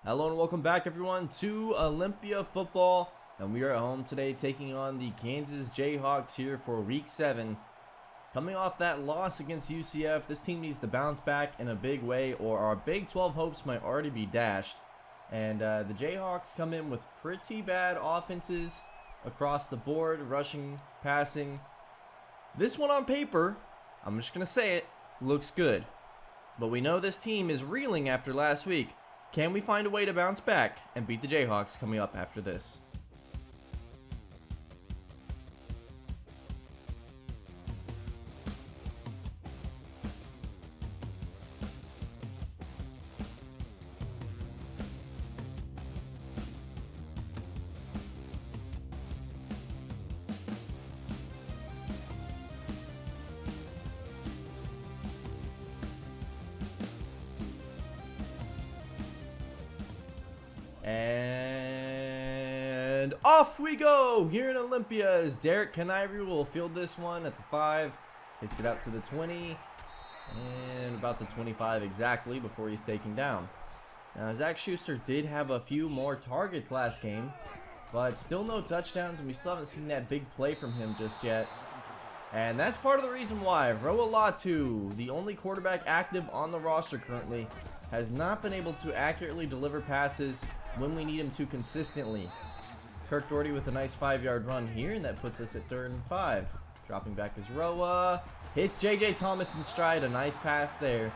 Hello and welcome back everyone to Olympia football, and we are at home today taking on the Kansas Jayhawks here for week 7. Coming off that loss against UCF, this team needs to bounce back in a big way or our Big 12 hopes might already be dashed. And the Jayhawks come in with pretty bad offenses across the board, rushing, passing. This one on paper, I'm just going to say it, looks good. But we know this team is reeling after last week. Can we find a way to bounce back and beat the Jayhawks coming up after this? And off we go here in Olympia as Derek Canivry will field this one at the 5, takes it out to the 20, and about the 25 exactly before he's taken down. Now Zach Schuster did have a few more targets last game, but still no touchdowns, and we still haven't seen that big play from him just yet. And that's part of the reason why Roa Latu, the only quarterback active on the roster currently, has not been able to accurately deliver passes when we need him to consistently. Kirk Doherty with a nice 5-yard run here, and that puts us at 3rd and 5. Dropping back is Roa. Hits J.J. Thomas in stride, a nice pass there.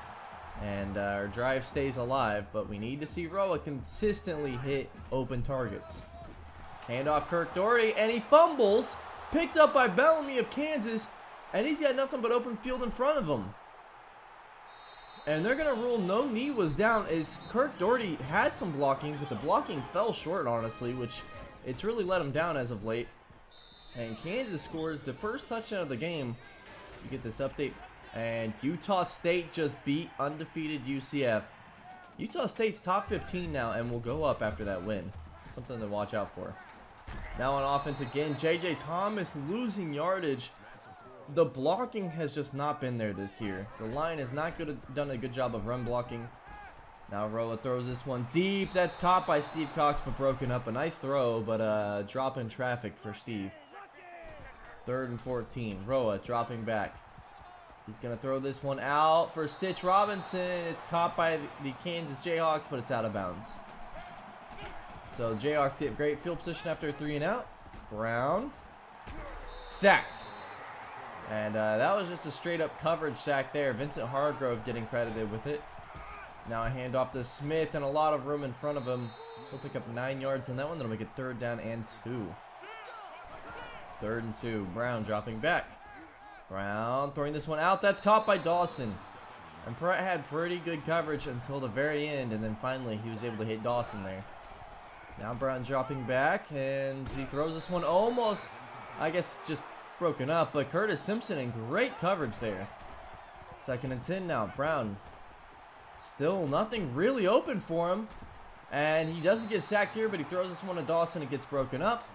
And our drive stays alive, but we need to see Roa consistently hit open targets. Handoff Kirk Doherty, and he fumbles. Picked up by Bellamy of Kansas, and he's got nothing but open field in front of him. And they're going to rule no knee was down as Kirk Doherty had some blocking, but the blocking fell short, honestly, which it's really let him down as of late. And Kansas scores the first touchdown of the game to get this update. And Utah State just beat undefeated UCF. Utah State's top 15 now and will go up after that win. Something to watch out for. Now on offense again, J.J. Thomas losing yardage. The blocking has just not been there this year. The line has not done a good job of run blocking. Now Roa throws this one deep. That's caught by Steve Cox but broken up. A nice throw, but drop in traffic for Steve. 3rd and 14. Roa dropping back. He's going to throw this one out for Stitch Robinson. It's caught by the Kansas Jayhawks, but it's out of bounds. So Jayhawks get great field position after a 3 and out. Brown. Sacked. And that was just a straight up coverage sack there. Vincent Hargrove getting credited with it. Now a handoff to Smith and a lot of room in front of him. He'll pick up 9 yards on that one. That'll make it 3rd down and 2. 3rd and 2. Brown dropping back. Brown throwing this one out. That's caught by Dawson. And Pratt had pretty good coverage until the very end. And then finally he was able to hit Dawson there. Now Brown dropping back. And he throws this one almost, I guess, just broken up, but Curtis Simpson in great coverage there. 2nd and 10 now. Brown still nothing really open for him, and he doesn't get sacked here, but he throws this one to Dawson. It gets broken up,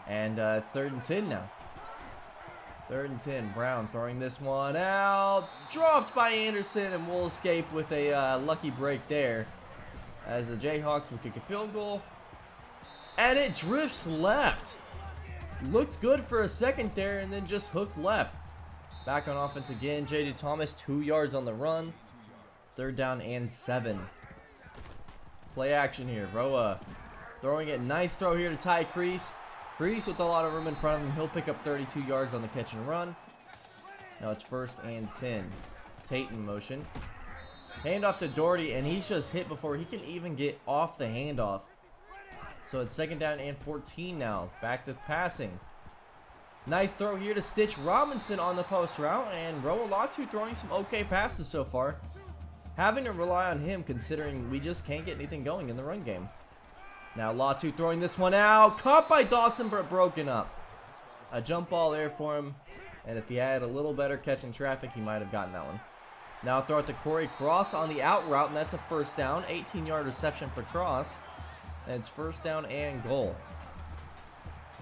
and it's 3rd and 10 now. 3rd and 10. Brown throwing this one out, dropped by Anderson, and we'll escape with a lucky break there as the Jayhawks will kick a field goal, and it drifts left. Looked good for a second there and then just hooked left. Back on offense again. J.J. Thomas 2 yards on the run. It's 3rd down and 7. Play action here. Roa throwing it. Nice throw here to Ty Crease. Crease with a lot of room in front of him. He'll pick up 32 yards on the catch and run. Now it's 1st and 10. Tate in motion. Handoff to Doherty, and he's just hit before he can even get off the handoff. So it's 2nd down and 14 now. Back to passing. Nice throw here to Stitch Robinson on the post route. And Roa Latu throwing some okay passes so far. Having to rely on him considering we just can't get anything going in the run game. Now Latu throwing this one out. Caught by Dawson but broken up. A jump ball there for him. And if he had a little better catch in traffic, he might have gotten that one. Now throw it to Corey Cross on the out route. And that's a 1st down. 18-yard reception for Cross. And it's 1st down and goal.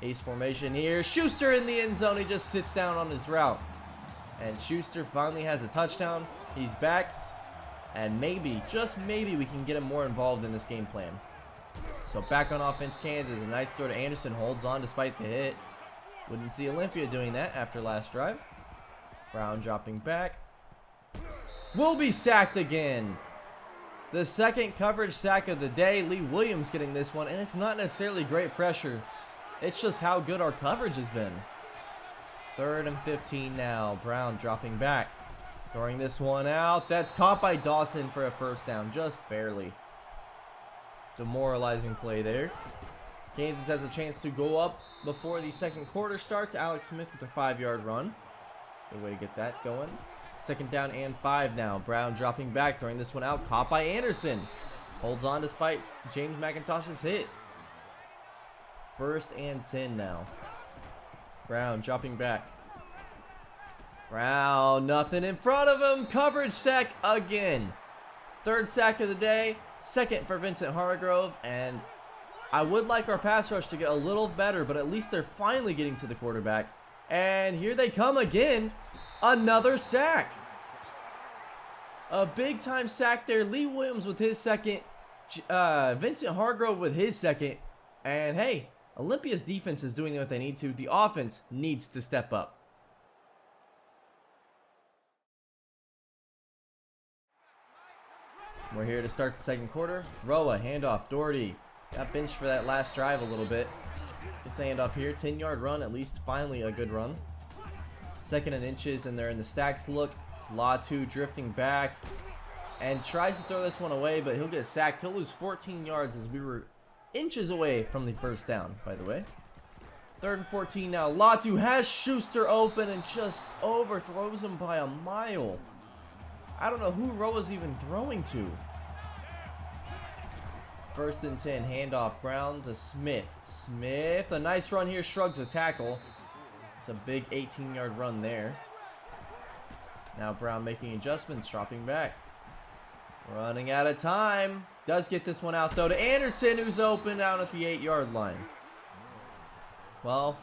Ace formation here. Schuster in the end zone. He just sits down on his route. And Schuster finally has a touchdown. He's back. And maybe, just maybe, we can get him more involved in this game plan. So back on offense, Kansas. A nice throw to Anderson. Holds on despite the hit. Wouldn't see Olympia doing that after last drive. Brown dropping back. Will be sacked again. The second coverage sack of the day. Lee Williams getting this one. And it's not necessarily great pressure. It's just how good our coverage has been. 3rd and 15 now. Brown dropping back. Throwing this one out. That's caught by Dawson for a first down. Just barely. Demoralizing play there. Kansas has a chance to go up before the second quarter starts. Alex Smith with a 5-yard run. Good way to get that going. 2nd down and 5 now. Brown dropping back. Throwing this one out. Caught by Anderson. Holds on despite James McIntosh's hit. 1st and 10 now. Brown dropping back. Brown, nothing in front of him. Coverage sack again. 3rd sack of the day. 2nd for Vincent Hargrove. And I would like our pass rush to get a little better, but at least they're finally getting to the quarterback. And here they come again. Another sack. A big time sack there. Lee Williams with his 2nd. Vincent Hargrove with his 2nd. And hey, Olympia's defense is doing what they need to. The offense needs to step up. We're here to start the second quarter. Roa, handoff, Doherty. Got benched for that last drive a little bit. It's a handoff here. 10-yard run, at least finally a good run. 2nd and inches, and they're in the stacks look. Latu drifting back and tries to throw this one away, but he'll get sacked. He'll lose 14 yards as we were inches away from the first down, by the way. 3rd and 14 now. Latu has Schuster open and just overthrows him by a mile. I don't know who Roa's even throwing to. 1st and 10, handoff, Brown to Smith. Smith, a nice run here, shrugs a tackle. It's a big 18-yard run there. Now Brown making adjustments, dropping back. Running out of time. Does get this one out though to Anderson, who's open down at the 8-yard line. Well,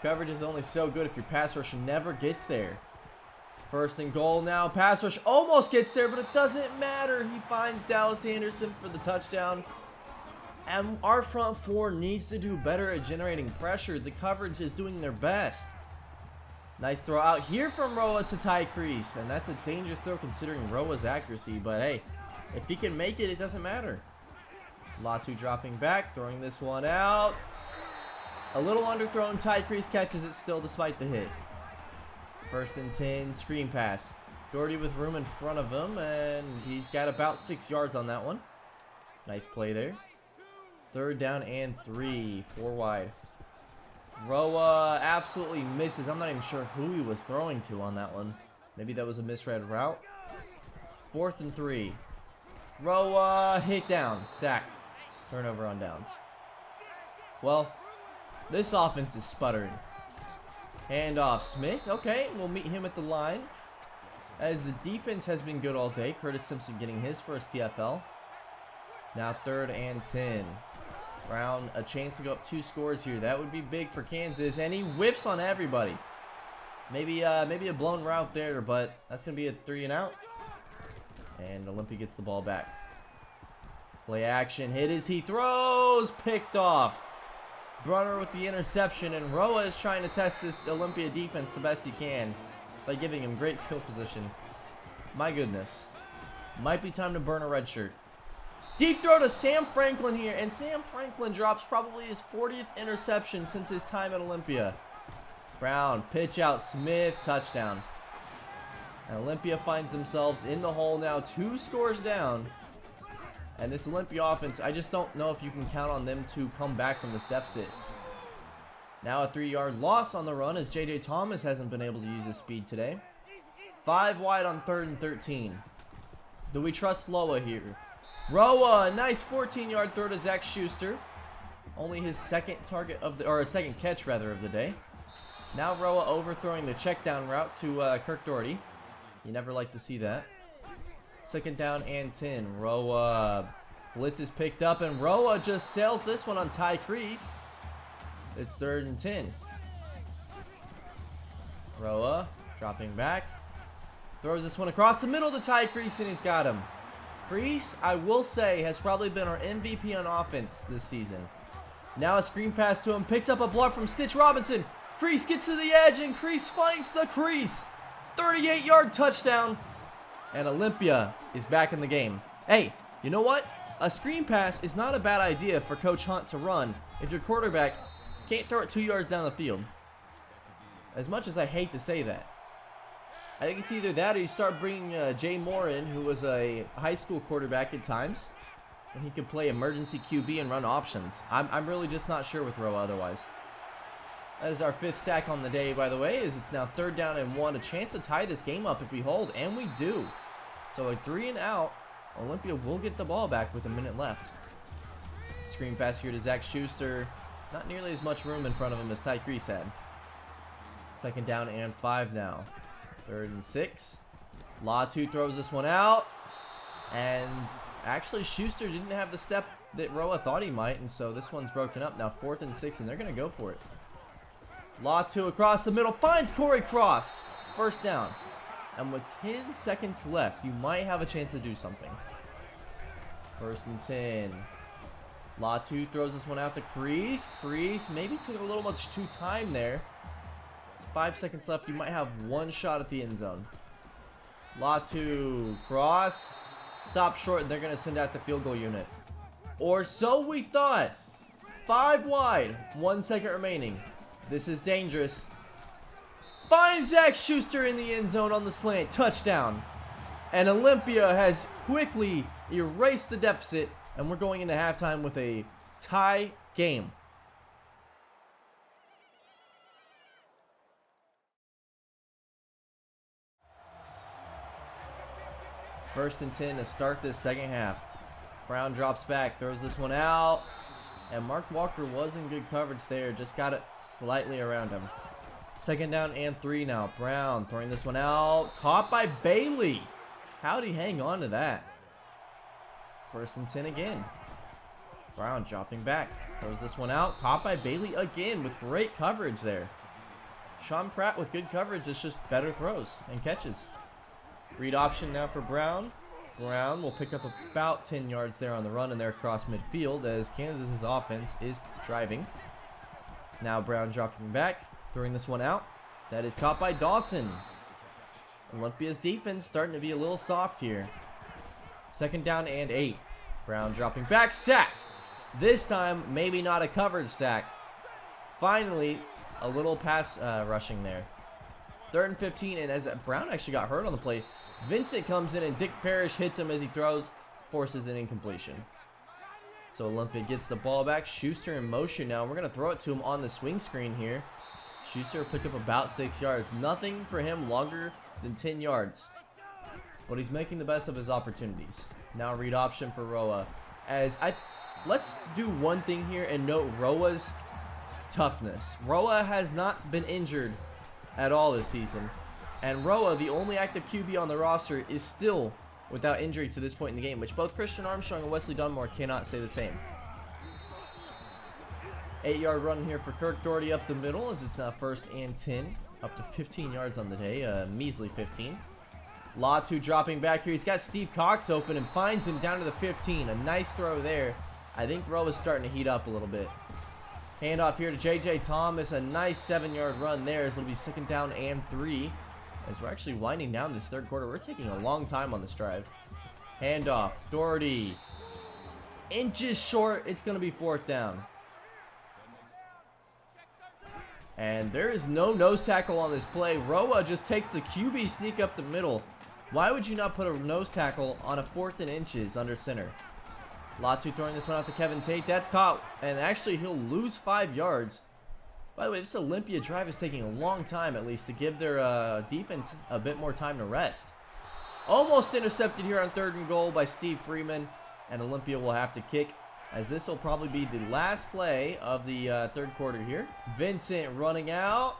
coverage is only so good if your pass rush never gets there. 1st and goal now. Pass rush almost gets there, but it doesn't matter. He finds Dallas Anderson for the touchdown. And our front 4 needs to do better at generating pressure. The coverage is doing their best. Nice throw out here from Roa to Ty Crease. And that's a dangerous throw considering Roa's accuracy. But hey, if he can make it, it doesn't matter. Latu dropping back, throwing this one out. A little underthrown. Ty Crease catches it still despite the hit. 1st and 10, screen pass. Doherty with room in front of him, and he's got about 6 yards on that one. Nice play there. 3rd down and 3, 4 wide. Roa absolutely misses. I'm not even sure who he was throwing to on that one. Maybe that was a misread route. 4th and 3. Roa hit down, sacked. Turnover on downs. Well, this offense is sputtering. Handoff, Smith. Okay, we'll meet him at the line. As the defense has been good all day. Curtis Simpson getting his first TFL. Now 3rd and 10. Brown, a chance to go up 2 scores here. That would be big for Kansas. And he whiffs on everybody. Maybe a blown route there, but that's going to be a 3 and out. And Olympia gets the ball back. Play action. Hit as he throws. Picked off. Brunner with the interception, and Roa is trying to test this Olympia defense the best he can by giving him great field position. My goodness. Might be time to burn a red shirt. Deep throw to Sam Franklin here, and Sam Franklin drops probably his 40th interception since his time at Olympia. Brown, pitch out, Smith, touchdown. And Olympia finds themselves in the hole now, 2 scores down. And this Olympia offense, I just don't know if you can count on them to come back from this deficit. Now a 3-yard loss on the run as J.J. Thomas hasn't been able to use his speed today. 5 wide on 3rd and 13. Do we trust Roa here? Roa, nice 14-yard throw to Zach Schuster. Only his 2nd target of the, or 2nd catch rather of the day. Now Roa overthrowing the check down route to Kirk Doherty. You never like to see that. 2nd down and 10. Roa. Blitz is picked up, and Roa just sails this one on Ty Crease. It's 3rd and 10. Roa dropping back. Throws this one across the middle to Ty Crease, and he's got him. Crease, I will say, has probably been our MVP on offense this season. Now a screen pass to him. Picks up a bluff from Stitch Robinson. Crease gets to the edge, and Crease finds the crease. 38-yard touchdown. And Olympia is back in the game. Hey, you know what? A screen pass is not a bad idea for Coach Hunt to run if your quarterback can't throw it 2 yards down the field. As much as I hate to say that. I think it's either that or you start bringing Jay Moore in, who was a high school quarterback at times, and he could play emergency QB and run options. I'm really just not sure with Roa otherwise. That is our 5th sack on the day, by the way, as it's now 3rd down and 1. A chance to tie this game up if we hold, and we do. So a 3 and out. Olympia will get the ball back with a minute left. Screen pass here to Zach Schuster. Not nearly as much room in front of him as Ty Crease had. 2nd down and 5 now. 3rd and 6. Latu throws this one out. And actually Schuster didn't have the step that Roa thought he might. And so this one's broken up. Now 4th and 6, and they're going to go for it. Latu across the middle. Finds Corey Cross. 1st down. And with 10 seconds left, you might have a chance to do something. 1st and 10. Latu throws this one out to Crease. Crease maybe took a little much too time there. It's 5 seconds left. You might have one shot at the end zone. Latu cross. Stop short, and they're going to send out the field goal unit. Or so we thought. 5 wide. 1 second remaining. This is dangerous. Finds Zach Schuster in the end zone on the slant. Touchdown. And Olympia has quickly erased the deficit. And we're going into halftime with a tie game. First and 10 to start this second half. Brown drops back. Throws this one out. And Mark Walker was in good coverage there. Just got it slightly around him. 2nd down and 3 now. Brown throwing this one out. Caught by Bailey. How'd he hang on to that? 1st and 10 again. Brown dropping back. Throws this one out. Caught by Bailey again with great coverage there. Sean Pratt with good coverage. It's just better throws and catches. Read option now for Brown. Brown will pick up about 10 yards there on the run and there across midfield as Kansas's offense is driving. Now Brown dropping back. Throwing this one out. That is caught by Dawson. Olympia's defense starting to be a little soft here. 2nd down and 8. Brown dropping back. Sacked. This time, maybe not a coverage sack. Finally, a little pass rushing there. 3rd and 15, and as Brown actually got hurt on the play, Vincent comes in and Dick Parrish hits him as he throws, forces an incompletion. So Olympia gets the ball back. Schuster in motion now. We're going to throw it to him on the swing screen here. Schuster picked up about 6 yards. Nothing for him longer than 10 yards. But he's making the best of his opportunities. Now read option for Roa. Let's do one thing here and note Roa's toughness. Roa has not been injured at all this season. And Roa, the only active QB on the roster, is still without injury to this point in the game, which both Christian Armstrong and Wesley Dunmore cannot say the same. 8-yard run here for Kirk Doherty up the middle as it's now 1st and 10. Up to 15 yards on the day, a measly 15. Latu dropping back here. He's got Steve Cox open and finds him down to the 15. A nice throw there. I think Roa's starting to heat up a little bit. Handoff here to J.J. Thomas. A nice 7-yard run there as it'll be 2nd down and 3. As we're actually winding down this 3rd quarter. We're taking a long time on this drive. Handoff. Doherty. Inches short. It's going to be 4th down. And there is no nose tackle on this play. Roa just takes the QB sneak up the middle. Why would you not put a nose tackle on a 4th and inches under center? Latu throwing this one out to Kevin Tate. That's caught. And actually, he'll lose 5 yards. By the way, this Olympia drive is taking a long time, at least, to give their defense a bit more time to rest. Almost intercepted here on 3rd and goal by Steve Freeman. And Olympia will have to kick, as this will probably be the last play of the 3rd quarter here. Vincent running out.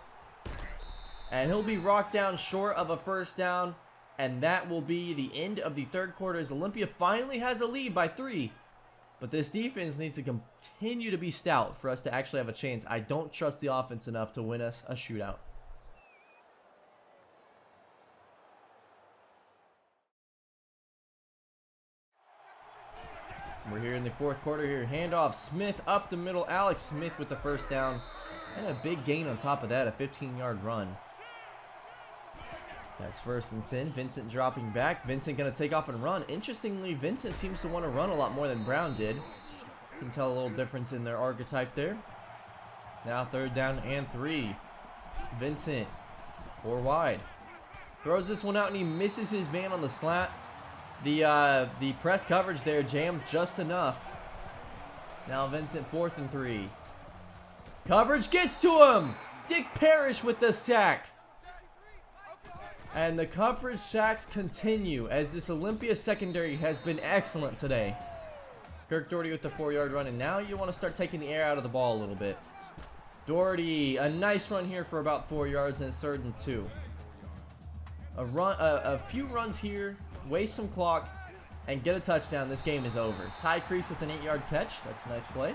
And he'll be rocked down short of a 1st down. And that will be the end of the 3rd quarter as Olympia finally has a lead by 3. But this defense needs to continue to be stout for us to actually have a chance. I don't trust the offense enough to win us a shootout. We're here in the fourth quarter here. Handoff, Smith up the middle. Alex Smith with the first down. And a big gain on top of that, a 15-yard run. That's 1st and 10. Vincent dropping back. Vincent going to take off and run. Interestingly, Vincent seems to want to run a lot more than Brown did. You can tell a little difference in their archetype there. Now 3rd down and 3. Vincent, 4 wide. Throws this one out and he misses his man on the slant. The press coverage there jammed just enough. Now Vincent, 4th and 3. Coverage gets to him. Dick Parrish with the sack. And the coverage sacks continue as this Olympia secondary has been excellent today. Kirk Doherty with the 4-yard run, and now you want to start taking the air out of the ball a little bit. Doherty, a nice run here for about 4 yards, and it's 3rd and 2. A few runs here, waste some clock, and get a touchdown. This game is over. Ty Crease with an 8-yard catch. That's a nice play.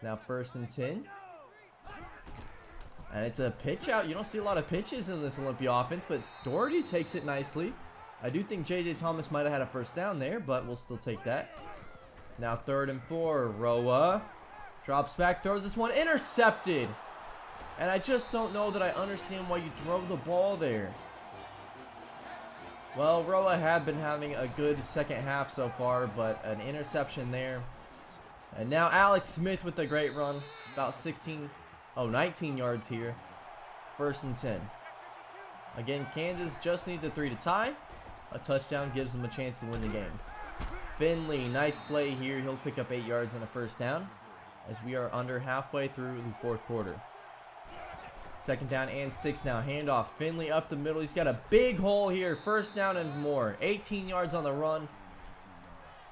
Now 1st and 10. And it's a pitch out. You don't see a lot of pitches in this Olympia offense, but Doherty takes it nicely. I do think J.J. Thomas might have had a first down there, but we'll still take that. Now 3rd and 4. Roa drops back, throws this one, intercepted. And I just don't know that I understand why you throw the ball there. Well, Roa had been having a good second half so far, but an interception there. And now Alex Smith with a great run, about 19 yards here. 1st and 10. Again, Kansas just needs a 3 to tie. A touchdown gives them a chance to win the game. Finley, nice play here. He'll pick up 8 yards and a first down as we are under halfway through the 4th quarter. 2nd down and 6 now. Handoff. Finley up the middle. He's got a big hole here. 1st down and more. 18 yards on the run.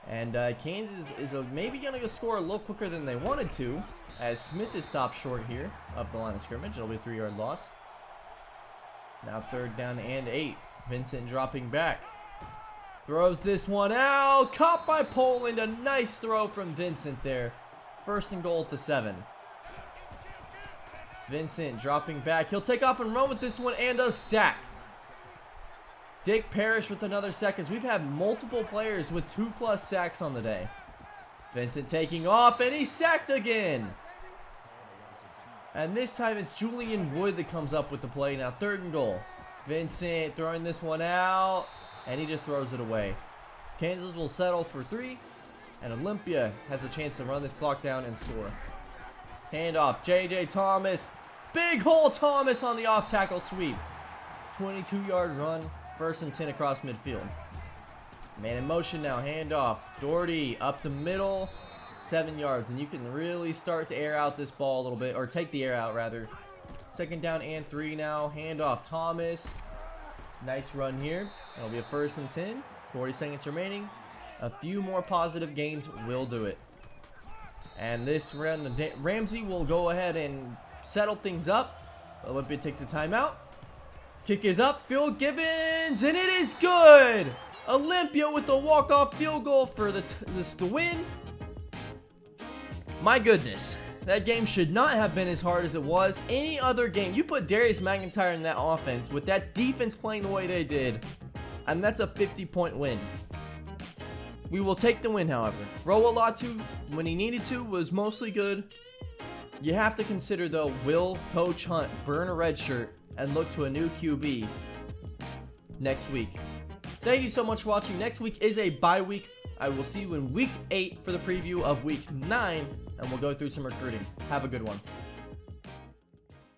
And Kansas is maybe going to score a little quicker than they wanted to, as Smith is stopped short here of the line of scrimmage. It'll be a 3-yard loss. Now 3rd down and 8. Vincent dropping back. Throws this one out. Caught by Poland. A nice throw from Vincent there. 1st and goal at the 7. Vincent dropping back. He'll take off and run with this one and a sack. Dick Parrish with another sack, as we've had multiple players with 2+ sacks on the day. Vincent taking off, and he's sacked again. And this time it's Julian Wood that comes up with the play. Now 3rd and goal. Vincent throwing this one out, and he just throws it away. Kansas will settle for 3, and Olympia has a chance to run this clock down and score. Handoff, J.J. Thomas. Big hole Thomas on the off-tackle sweep. 22-yard run. 1st and 10 across midfield. Man in motion now. Handoff. Doherty up the middle. 7 yards. And you can really start to air out this ball a little bit. Or take the air out, rather. 2nd down and 3 now. Handoff. Thomas. Nice run here. It'll be a 1st and 10. 40 seconds remaining. A few more positive gains will do it. And this run, Ramsey will go ahead and settle things up. Olympia takes a timeout. Kick is up, field Givens, and it is good! Olympia with the walk-off field goal for the win. My goodness, that game should not have been as hard as it was. Any other game, you put Darius McIntyre in that offense with that defense playing the way they did, and that's a 50-point win. We will take the win, however. Roa Latu, when he needed to, was mostly good. You have to consider, though, will Coach Hunt burn a red shirt and look to a new QB next week? Thank you so much for watching. Next week is a bye week. I will see you in week 8 for the preview of week 9, and we'll go through some recruiting. Have a good one.